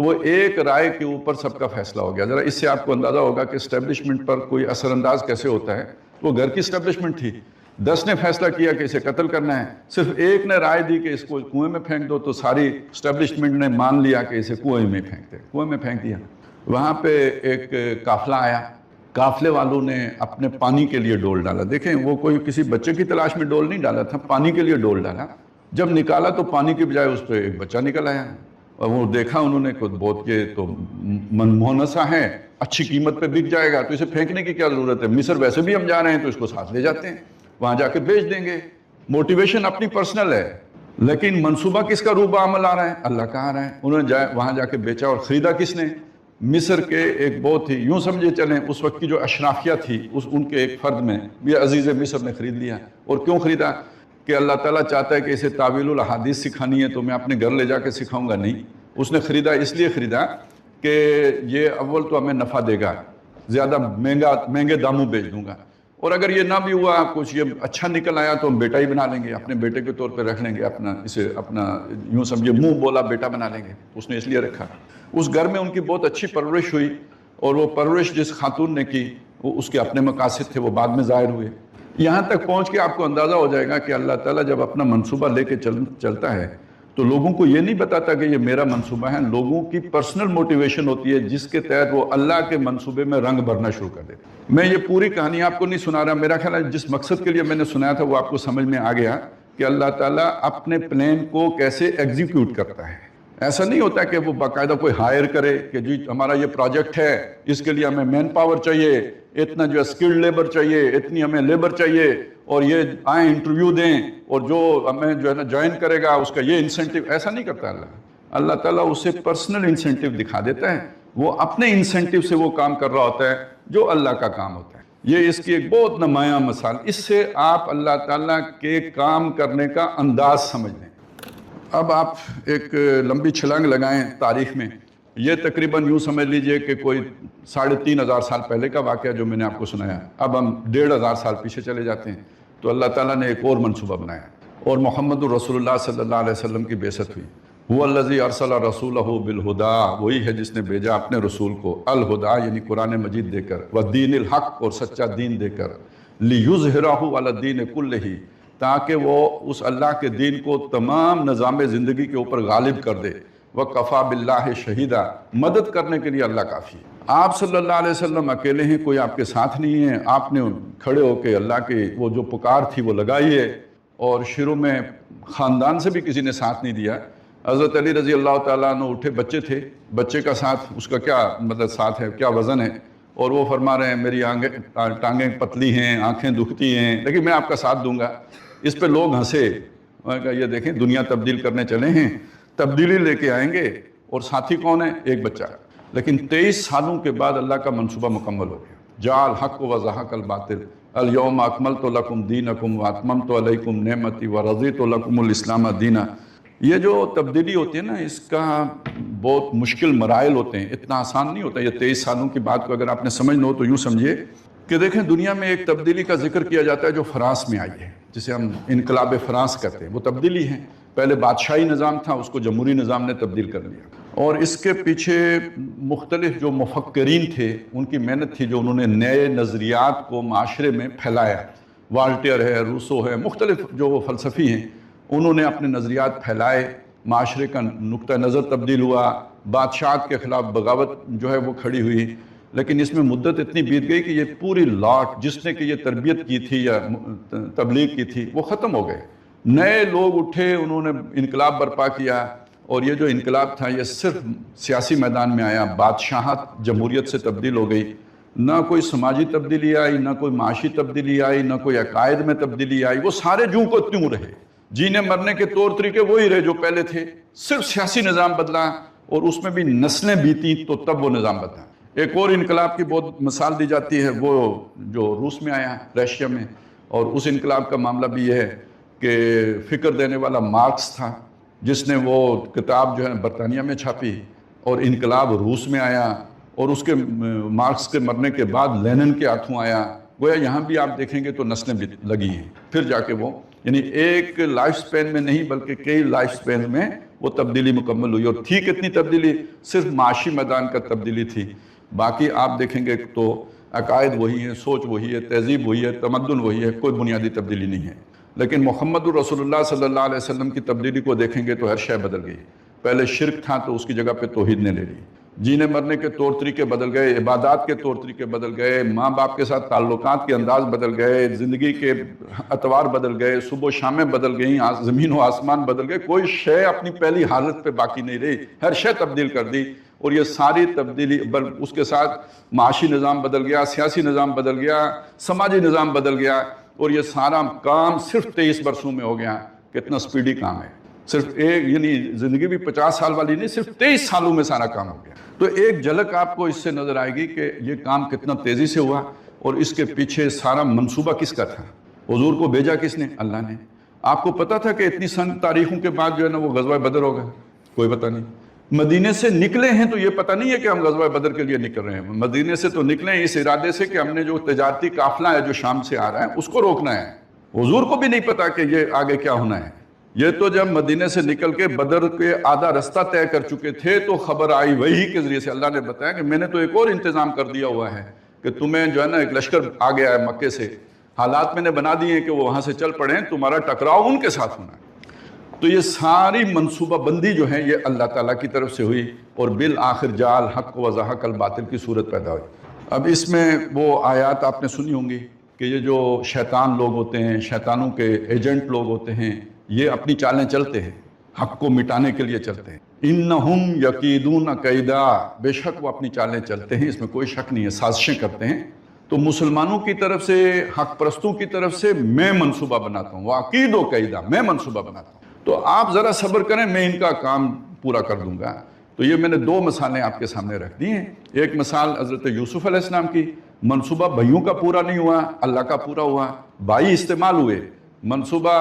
تو وہ ایک رائے کے اوپر سب کا فیصلہ ہو گیا. ذرا اس سے آپ کو اندازہ ہوگا کہ اسٹیبلشمنٹ پر کوئی اثر انداز کیسے ہوتا ہے. وہ گھر کی اسٹیبلشمنٹ تھی, 10 نے فیصلہ کیا کہ اسے قتل کرنا ہے, صرف ایک نے رائے دی کہ اس کو کنویں میں پھینک دو, تو ساری اسٹیبلشمنٹ نے مان لیا کہ اسے کنویں میں پھینک دے. کنویں میں پھینک دیا. وہاں پہ ایک قافلہ آیا, قافلے والوں نے اپنے پانی کے لیے ڈول ڈالا. دیکھیں وہ کوئی کسی بچے کی تلاش میں ڈول نہیں ڈالا تھا, پانی کے لیے ڈول ڈالا. جب نکالا تو پانی کی بجائے اس پہ ایک بچہ نکل آیا, اور وہ دیکھا انہوں نے خود بہت کہ تو منمونسا ہے, اچھی قیمت پہ بک جائے گا, تو اسے پھینکنے کی کیا ضرورت ہے, مصر ویسے بھی ہم جا رہے ہیں تو اس کو ساتھ لے جاتے ہیں, وہاں جا کے بیچ دیں گے. موٹیویشن اپنی پرسنل ہے, لیکن منصوبہ کس کا روبہ عمل آ رہا ہے, اللہ کا آ رہا ہے. انہوں نے وہاں جا کے بیچا, اور خریدا کس نے, مصر کے ایک بہت ہی, یوں سمجھے چلیں اس وقت کی جو اشرافیہ تھی ان کے ایک فرد میں یہ عزیز مصر نے خرید لیا. اور کیوں خریدا, کہ اللہ تعالیٰ چاہتا ہے کہ اسے تعویل الاحادیث سکھانی ہے تو میں اپنے گھر لے جا کے سکھاؤں گا نہیں. اس نے خریدا اس لیے خریدا کہ یہ اول تو ہمیں نفع دے گا, زیادہ مہنگے داموں بیچ دوں گا, اور اگر یہ نہ بھی ہوا کچھ یہ اچھا نکل آیا تو ہم بیٹا ہی بنا لیں گے, اپنے بیٹے کے طور پہ رکھ لیں گے, اسے اپنا یوں سمجھے منہ بولا بیٹا بنا لیں گے. اس نے اس لیے رکھا. اس گھر میں ان کی بہت اچھی پرورش ہوئی, اور وہ پرورش جس خاتون نے کی وہ اس کے اپنے مقاصد تھے, وہ بعد میں ظاہر ہوئے. یہاں تک پہنچ کے آپ کو اندازہ ہو جائے گا کہ اللہ تعالیٰ جب اپنا منصوبہ لے کے چلتا ہے تو لوگوں کو یہ نہیں بتاتا کہ یہ میرا منصوبہ ہے, لوگوں کی پرسنل موٹیویشن ہوتی ہے جس کے تحت وہ اللہ کے منصوبے میں رنگ بھرنا شروع کر دیتے. میں یہ پوری کہانی آپ کو نہیں سنا رہا, میرا خیال ہے جس مقصد کے لیے میں نے سنایا تھا وہ آپ کو سمجھ میں آ گیا کہ اللہ تعالیٰ اپنے پلان کو کیسے ایگزیکیوٹ کرتا ہے. ایسا نہیں ہوتا کہ وہ باقاعدہ کوئی ہائر کرے کہ جی ہمارا یہ پروجیکٹ ہے, اس کے لیے ہمیں مین پاور چاہیے, اتنا جو ہے اسکلڈ لیبر چاہیے, اتنی ہمیں لیبر چاہیے, اور یہ آئیں انٹرویو دیں, اور جو ہمیں جو ہے نا جوائن کرے گا اس کا یہ انسینٹیو. ایسا نہیں کرتا اللہ تعالیٰ اسے پرسنل انسینٹیو دکھا دیتا ہے, وہ اپنے انسینٹیو سے وہ کام کر رہا ہوتا ہے جو اللہ کا کام ہوتا ہے. یہ اس کی ایک بہت نمایاں مثال. اس سے آپ اللہ تعالیٰ کے کام کرنے کا انداز سمجھ لیں. اب آپ ایک لمبی چھلانگ لگائیں تاریخ میں. یہ تقریباً یوں سمجھ لیجئے کہ کوئی 3500 سال پہلے کا واقعہ جو میں نے آپ کو سنایا. اب ہم 1500 سال پیچھے چلے جاتے ہیں تو اللہ تعالیٰ نے ایک اور منصوبہ بنایا, اور محمد الرسول اللہ صلی اللہ علیہ وسلم کی بعثت ہوئی. هو الذی ارسل رسولہ بالہدی, وہی ہے جس نے بھیجا اپنے رسول کو الہدی یعنی قرآن مجید دے کر, والدین الحق اور سچا دین دے کر, لیظہرہ علی الدین کلہ تاکہ وہ اس اللہ کے دین کو تمام نظام زندگی کے اوپر غالب کر دے. وَقَفَى بِاللَّهِ شَهِيدًا, مدد کرنے کے لیے اللہ کافی ہے. آپ صلی اللہ علیہ وسلم اکیلے ہیں, کوئی آپ کے ساتھ نہیں ہے. آپ نے کھڑے ہو کے اللہ کے وہ جو پکار تھی وہ لگائی ہے, اور شروع میں خاندان سے بھی کسی نے ساتھ نہیں دیا. حضرت علی رضی اللہ تعالیٰ عنہ اٹھے, بچے تھے, بچے کا ساتھ اس کا کیا مطلب ساتھ ہے, کیا وزن ہے, اور وہ فرما رہے ہیں میری ٹانگیں پتلی ہیں, آنکھیں دکھتی ہیں, لیکن میں آپ کا ساتھ دوں گا. اس پہ لوگ ہنسے, یہ دیکھیں دنیا تبدیل کرنے چلے ہیں, تبدیلی لے کے آئیں گے, اور ساتھی کون ہے, ایک بچہ. لیکن 23 سالوں کے بعد اللہ کا منصوبہ مکمل ہو گیا. جاء الحق وزهق الباطل اليوم اکملت لکم دینکم واتممت علیکم نعمتی ورضیت لکم الاسلام دینا. یہ جو تبدیلی ہوتی ہے نا, اس کا بہت مشکل مراحل ہوتے ہیں, اتنا آسان نہیں ہوتا. یہ 23 سالوں کی بات کو اگر آپ نے سمجھنا ہو تو یوں سمجھیے کہ دیکھیں دنیا میں ایک تبدیلی کا ذکر کیا جاتا ہے جو فرانس میں آئی ہے, جسے ہم انقلاب فرانس کہتے ہیں. وہ تبدیلی ہے, پہلے بادشاہی نظام تھا, اس کو جمہوری نظام نے تبدیل کر دیا. اور اس کے پیچھے مختلف جو مفکرین تھے ان کی محنت تھی, جو انہوں نے نئے نظریات کو معاشرے میں پھیلایا. والٹیر ہے, روسو ہے, مختلف جو فلسفی ہیں, انہوں نے اپنے نظریات پھیلائے, معاشرے کا نقطہ نظر تبدیل ہوا, بادشاہت کے خلاف بغاوت جو ہے وہ کھڑی ہوئی. لیکن اس میں مدت اتنی بیت گئی کہ یہ پوری لاٹ جس نے کہ یہ تربیت کی تھی یا تبلیغ کی تھی وہ ختم ہو گئے. نئے لوگ اٹھے, انہوں نے انقلاب برپا کیا, اور یہ جو انقلاب تھا یہ صرف سیاسی میدان میں آیا. بادشاہت جمہوریت سے تبدیل ہو گئی, نہ کوئی سماجی تبدیلی آئی, نہ کوئی معاشی تبدیلی آئی, نہ کوئی عقائد میں تبدیلی آئی. وہ سارے جوں کو تیوں رہے, جینے مرنے کے طور طریقے وہی رہے جو پہلے تھے, صرف سیاسی نظام بدلا, اور اس میں بھی نسلیں بیتی تو تب وہ نظام بدلا. ایک اور انقلاب کی بہت مثال دی جاتی ہے, وہ جو روس میں آیا, رشیا میں, اور اس انقلاب کا معاملہ بھی یہ ہے کہ فکر دینے والا مارکس تھا, جس نے وہ کتاب جو ہے برطانیہ میں چھاپی, اور انقلاب روس میں آیا, اور اس کے مارکس کے مرنے کے بعد لینن کے ہاتھوں آیا. گویا یہاں بھی آپ دیکھیں گے تو نسلیں بھی لگی ہیں, پھر جا کے وہ یعنی ایک لائف سپین میں نہیں بلکہ کئی لائف سپین میں وہ تبدیلی مکمل ہوئی. اور تھی کتنی تبدیلی؟ صرف معاشی میدان کا تبدیلی تھی. باقی آپ دیکھیں گے تو عقائد وہی ہیں، سوچ وہی ہے، تہذیب وہی ہے، تمدن وہی ہے، کوئی بنیادی تبدیلی نہیں ہے. لیکن محمد الرسول اللہ صلی اللہ علیہ وسلم کی تبدیلی کو دیکھیں گے تو ہر شے بدل گئی. پہلے شرک تھا تو اس کی جگہ پہ توحید نے لے لی. جینے مرنے کے طور طریقے بدل گئے، عبادات کے طور طریقے بدل گئے، ماں باپ کے ساتھ تعلقات کے انداز بدل گئے، زندگی کے اطوار بدل گئے، صبح و شامیں بدل گئیں، زمین و آسمان بدل گئے. کوئی شے اپنی پہلی حالت پہ باقی نہیں رہی، ہر شے تبدیل کر دی. اور یہ ساری تبدیلی اس کے ساتھ معاشی نظام بدل گیا، سیاسی نظام بدل گیا، سماجی نظام بدل گیا. اور یہ سارا کام صرف 23 برسوں میں ہو گیا. کتنا سپیڈی کام ہے. صرف ایک یعنی زندگی بھی 50 سال والی نہیں، صرف 23 سالوں میں سارا کام ہو گیا. تو ایک جھلک آپ کو اس سے نظر آئے گی کہ یہ کام کتنا تیزی سے ہوا اور اس کے پیچھے سارا منصوبہ کس کا تھا. حضور کو بھیجا کس نے؟ اللہ نے. آپ کو پتا تھا کہ اتنی سن تاریخوں کے بعد جو ہے نا وہ غزوہ بدر ہوگا؟ کوئی پتہ نہیں. مدینے سے نکلے ہیں تو یہ پتہ نہیں ہے کہ ہم غزوہ بدر کے لیے نکل رہے ہیں. مدینے سے تو نکلے ہیں اس ارادے سے کہ ہم نے جو تجارتی قافلہ ہے جو شام سے آ رہا ہے اس کو روکنا ہے. حضور کو بھی نہیں پتا کہ یہ آگے کیا ہونا ہے. یہ تو جب مدینے سے نکل کے بدر کے آدھا رستہ طے کر چکے تھے تو خبر آئی وحی کے ذریعے سے. اللہ نے بتایا کہ میں نے تو ایک اور انتظام کر دیا ہوا ہے کہ تمہیں جو ہے نا ایک لشکر آ گیا ہے مکے سے، حالات میں نے بنا دیے ہیں کہ وہ وہاں سے چل پڑیں، تمہارا ٹکراؤ ان کے ساتھ ہونا ہے. تو یہ ساری منصوبہ بندی جو ہے یہ اللہ تعالیٰ کی طرف سے ہوئی اور بالآخر جعل حق و زحق الباطل کی صورت پیدا ہوئی. اب اس میں وہ آیات آپ نے سنی ہوں گی کہ یہ جو شیطان لوگ ہوتے ہیں، شیطانوں کے ایجنٹ لوگ ہوتے ہیں، یہ اپنی چالیں چلتے ہیں، حق کو مٹانے کے لیے چلتے ہیں. انہم یکیدون کیدا، بے شک وہ اپنی چالیں چلتے ہیں، اس میں کوئی شک نہیں ہے، سازشیں کرتے ہیں. تو مسلمانوں کی طرف سے، حق پرستوں کی طرف سے میں منصوبہ بناتا ہوں، وعقید و قیدہ، میں منصوبہ بناتا ہوں. تو آپ ذرا صبر کریں، میں ان کا کام پورا کر دوں گا. تو یہ میں نے 2 مثالیں آپ کے سامنے رکھ دی ہیں. ایک مثال حضرت یوسف علیہ السلام کی، منصوبہ بھائیوں کا پورا نہیں ہوا، اللہ کا پورا ہوا. بھائی استعمال ہوئے، منصوبہ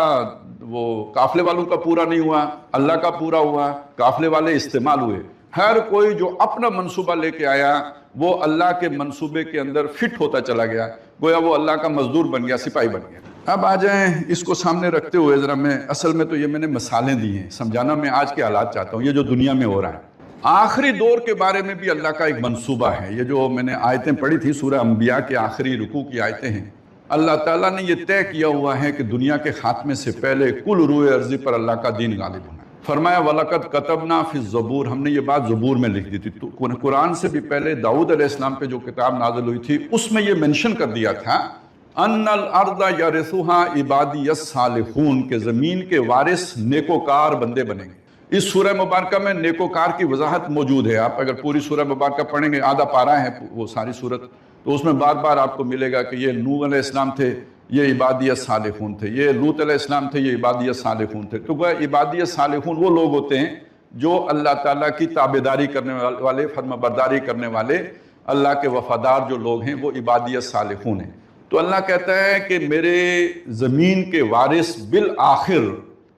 وہ قافلے والوں کا پورا نہیں ہوا، اللہ کا پورا ہوا. قافلے والے استعمال ہوئے. ہر کوئی جو اپنا منصوبہ لے کے آیا وہ اللہ کے منصوبے کے اندر فٹ ہوتا چلا گیا، گویا وہ اللہ کا مزدور بن گیا، سپاہی بن گیا. اب آ جائیں اس کو سامنے رکھتے ہوئے ذرا میں اصل میں تو یہ میں نے مثالیں دی ہیں، سمجھانا میں آج کے حالات چاہتا ہوں، یہ جو دنیا میں ہو رہا ہے. آخری دور کے بارے میں بھی اللہ کا ایک منصوبہ ہے. یہ جو میں نے آیتیں پڑھی تھی سورہ انبیاء کے آخری رکوع کی آیتیں ہیں. اللہ تعالیٰ نے یہ طے کیا ہوا ہے کہ دنیا کے خاتمے سے پہلے کل روئے ارضی پر اللہ کا دین غالب ہونا ہے. فرمایا وَلَقَدْ كَتَبْنَا فِي الزَّبُورِ، ہم نے یہ بات زبور میں لکھ دی تھی. تو قرآن سے بھی پہلے داؤد علیہ السلام پہ جو کتاب نازل ہوئی تھی اس میں یہ منشن کر دیا تھا ان الارض یرثها عبادی الصالحون، کہ زمین کے وارث نیکوکار بندے بنیں گے. اس سورہ مبارکہ میں نیکوکار کی وضاحت موجود ہے. آپ اگر پوری سورہ مبارکہ پڑھیں گے، آدھا پارہ ہے وہ ساری سورت، تو اس میں بار بار آپ کو ملے گا کہ یہ نوح علیہ السلام تھے، یہ عبادی الصالحون تھے، یہ لوط علیہ السلام تھے، یہ عبادی الصالحون تھے. تو وہ عبادی الصالحون وہ لوگ ہوتے ہیں جو اللہ تعالیٰ کی تابعداری کرنے والے، فرما برداری کرنے والے، اللہ کے وفادار جو لوگ ہیں وہ عبادی الصالحون ہیں. تو اللہ کہتا ہے کہ میرے زمین کے وارث بالآخر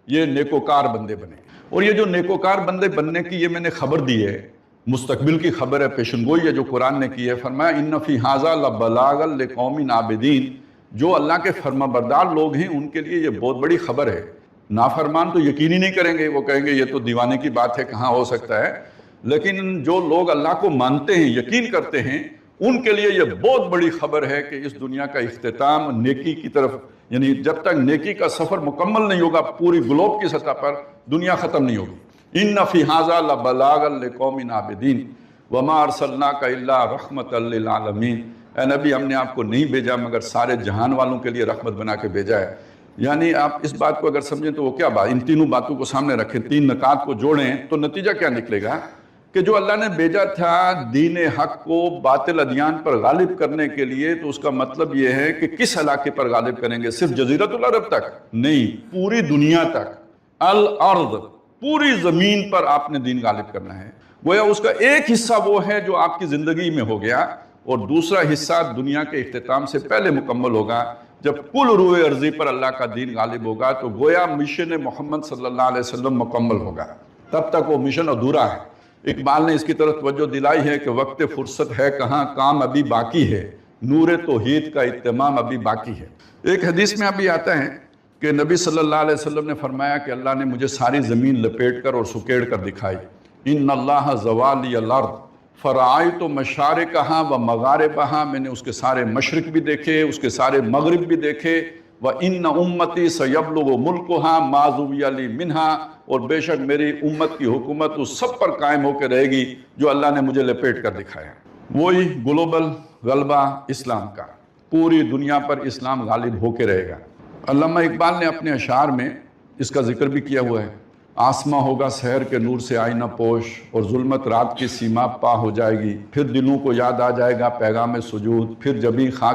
یہ نیکوکار بندے بنے. اور یہ جو نیکوکار بندے بننے کی یہ میں نے خبر دی ہے، مستقبل کی خبر ہے، پیشنگوئی ہے جو قرآن نے کی ہے. فرمایا ان فی ھذا لبلاغا لقوم عابدین، جو اللہ کے فرما بردار لوگ ہیں ان کے لیے یہ بہت بڑی خبر ہے. نافرمان تو یقین ہی نہیں کریں گے، وہ کہیں گے یہ تو دیوانے کی بات ہے، کہاں ہو سکتا ہے. لیکن جو لوگ اللہ کو مانتے ہیں، یقین کرتے ہیں، ان کے لیے یہ بہت بڑی خبر ہے کہ اس دنیا کا اختتام نیکی کی طرف، یعنی جب تک نیکی کا سفر مکمل نہیں ہوگا پوری گلوب کی سطح پر، دنیا ختم نہیں ہوگی. ان فی ھذا لبلاغا لقوم عابدین وما ارسلناک الا رحمۃ للعالمین. اے نبی، ہم نے آپ کو نہیں بھیجا مگر سارے جہان والوں کے لیے رحمت بنا کے بھیجا ہے. یعنی آپ اس بات کو اگر سمجھیں تو وہ کیا بات، ان تینوں باتوں کو سامنے رکھیں، 3 نکات کو جوڑیں تو نتیجہ کیا نکلے گا کہ جو اللہ نے بھیجا تھا دین حق کو باطل ادیان پر غالب کرنے کے لیے، تو اس کا مطلب یہ ہے کہ کس علاقے پر غالب کریں گے؟ صرف جزیرۃ العرب تک نہیں، پوری دنیا تک. الارض، پوری زمین پر آپ نے دین غالب کرنا ہے. گویا اس کا ایک حصہ وہ ہے جو آپ کی زندگی میں ہو گیا، اور دوسرا حصہ دنیا کے اختتام سے پہلے مکمل ہوگا جب کل روئے ارضی پر اللہ کا دین غالب ہوگا. تو گویا مشن محمد صلی اللہ علیہ وسلم مکمل ہوگا. تب تک وہ مشن ادھورا ہے. اقبال نے اس کی طرف توجہ دلائی ہے کہ وقت فرصت ہے کہاں، کام ابھی باقی ہے، نور توحید کا اتمام ابھی باقی ہے. ایک حدیث میں ابھی آتا ہے کہ نبی صلی اللہ علیہ وسلم نے فرمایا کہ اللہ نے مجھے ساری زمین لپیٹ کر اور سکیڑ کر دکھائی. ان اللہ زوالی الارض فرآئیت مشارقہا و مغاربہا، میں نے اس کے سارے مشرق بھی دیکھے، اس کے سارے مغرب بھی دیکھے. وَإِنَّ أُمَّتِي سَيَبْلُغُ مُلْكُهَا مَا ذُوِّيَ لِي مِنْهَا، اور بے شک میری امت کی حکومت اس سب پر قائم ہو کے رہے گی جو اللہ نے مجھے لپیٹ کر دکھایا. وہی گلوبل غلبہ اسلام کا، پوری دنیا پر اسلام غالب ہو کے رہے گا. علامہ اقبال نے اپنے اشعار میں اس کا ذکر بھی کیا ہوا ہے. آسماں ہوگا سحر کے نور سے آئینہ پوش، اور ظلمت رات کی سیما پا ہو جائے گی. پھر دلوں کو یاد آ جائے گا پیغام سجود، پھر جبیں خاک